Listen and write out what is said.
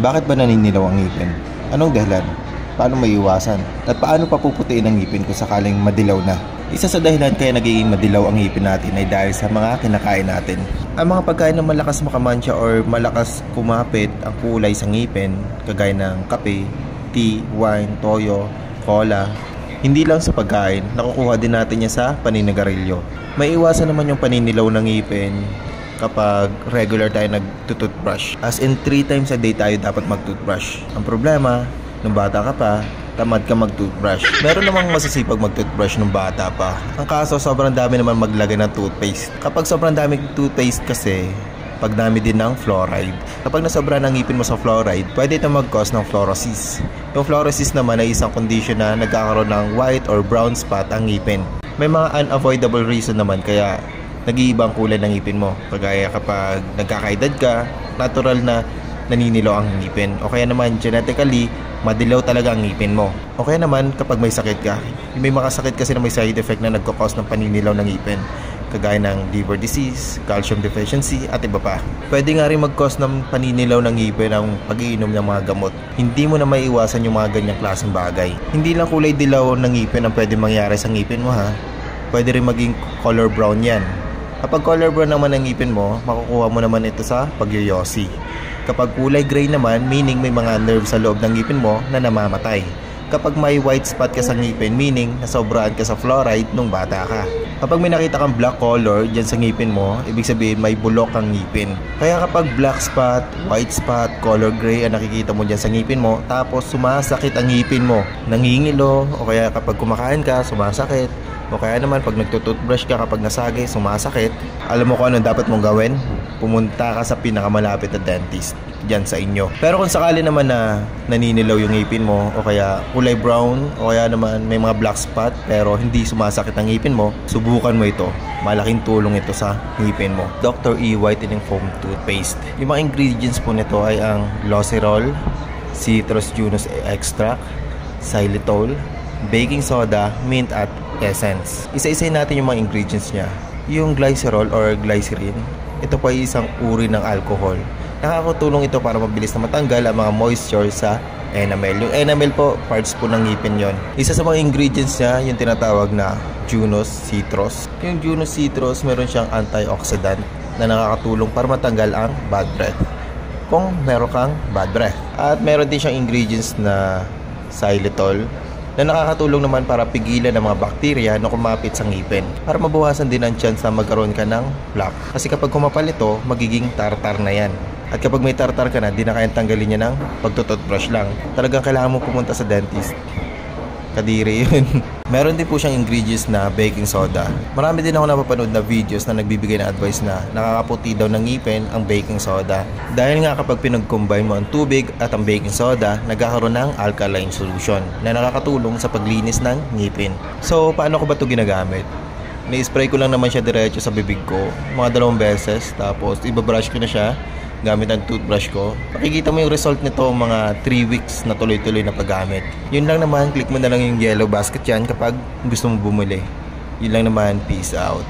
Bakit ba naninilaw ang ngipin? Anong dahilan? Paano maiiwasan? At paano papuputiin ang ngipin kung sakaling madilaw na? Isa sa dahilan kaya nagiging madilaw ang ngipin natin ay dahil sa mga kinakain natin. Ang mga pagkain na malakas makamansya or malakas kumapit ang kulay sa ngipin, kagaya ng kape, tea, wine, toyo, cola, hindi lang sa pagkain, nakukuha din natin niya sa paninigarilyo. May iwasan naman yung paninilaw ng ngipin kapag regular tayo nag-toothbrush. As in 3 times a day tayo dapat mag-toothbrush. Ang problema, nung bata ka pa, tamad ka mag-toothbrush. Meron namang masasipag mag-toothbrush nung bata pa. Ang kaso, sobrang dami naman maglagay ng toothpaste. Kapag sobrang daming toothpaste kasi, pag dami din ng fluoride. Kapag nasobra ng ngipin mo sa fluoride, pwede ito mag-cause ng fluorosis. Yung fluorosis naman ay isang condition na nagkakaroon ng white or brown spot ang ngipin. May mga unavoidable reason naman kaya nag-iibang kulay ng ngipin mo. Kagaya kapag nagkakaedad ka, natural na naninilaw ang ngipin. O kaya naman genetically, madilaw talaga ang ngipin mo. O kaya naman kapag may sakit ka. May mga sakit kasi na may side effect na nagkakos ng paninilaw ng ngipin. Kagaya ng liver disease, calcium deficiency, at iba pa. Pwede nga rin mag-cause ng paninilaw ng ngipin ang pag-iinom ng mga gamot. Hindi mo na maiiwasan yung mga ganyang klaseng bagay. Hindi lang kulay dilaw ng ngipin ang pwede mangyari sa ngipin mo ha. Pwede rin maging color brown yan. Kapag color brown naman ang ngipin mo, makukuha mo naman ito sa pagyoyosi. Kapag kulay gray naman, meaning may mga nerves sa loob ng ngipin mo na namamatay. Kapag may white spot ka sa ngipin, meaning nasobraan ka sa fluoride nung bata ka. Kapag may nakita kang black color dyan sa ngipin mo, ibig sabihin may bulok ang ngipin. Kaya kapag black spot, white spot, color gray ang nakikita mo dyan sa ngipin mo, tapos sumasakit ang ngipin mo, nangingilo, o kaya kapag kumakain ka, sumasakit, o kaya naman pag nagtutoothbrush ka kapag nasagay, sumasakit, alam mo kung ano dapat mong gawin? Pumunta ka sa pinakamalapit na dentist dyan sa inyo. Pero kung sakali naman na naninilaw yung ngipin mo o kaya kulay brown o kaya naman may mga black spot pero hindi sumasakit ang ngipin mo, subukan mo ito. Malaking tulong ito sa ngipin mo. Dr. E Whitening Foam Toothpaste. Yung mga ingredients po nito ay ang Losirol, Citrus Junus Extract, Xylitol, baking soda, mint at essence. Isa-isayin natin yung mga ingredients niya. Yung glycerol or glycerin, ito po ay isang uri ng alcohol. Nakakatulong ito para mabilis na matanggal ang mga moisture sa enamel. Yung enamel po, parts po ng ngipin yon. Isa sa mga ingredients niya, yung tinatawag na Junus Citrus. Yung Junus Citrus, meron siyang antioxidant na nakakatulong para matanggal ang bad breath kung meron kang bad breath. At meron din siyang ingredients na xylitol na nakakatulong naman para pigilan ang mga bakterya na kumapit sa ngipin para mabawasan din ang chance na magkaroon ka ng plaque. Kasi kapag kumapal ito, magiging tartar na yan. At kapag may tartar ka na, di na kayang tanggalin niya ng pagtututbrush lang. Talagang kailangan mo pumunta sa dentist. Kadiri yun. Meron din po siyang ingredients na baking soda. Marami din ako napapanood na videos na nagbibigay ng advice na nakakaputi daw ng ngipin ang baking soda. Dahil nga kapag pinag-combine mo ang tubig at ang baking soda, nagkakaroon ng alkaline solution na nakakatulong sa paglinis ng ngipin. So, paano ko ba ito ginagamit? Ni-spray ko lang naman siya diretso sa bibig ko, mga 2 beses, tapos ibabrush ko na siya gamit ang toothbrush ko. Makikita mo yung result nito mga 3 weeks na tuloy-tuloy na paggamit. Yun lang naman, click mo na lang yung yellow basket yan kapag gusto mo bumili. Yun lang naman, peace out.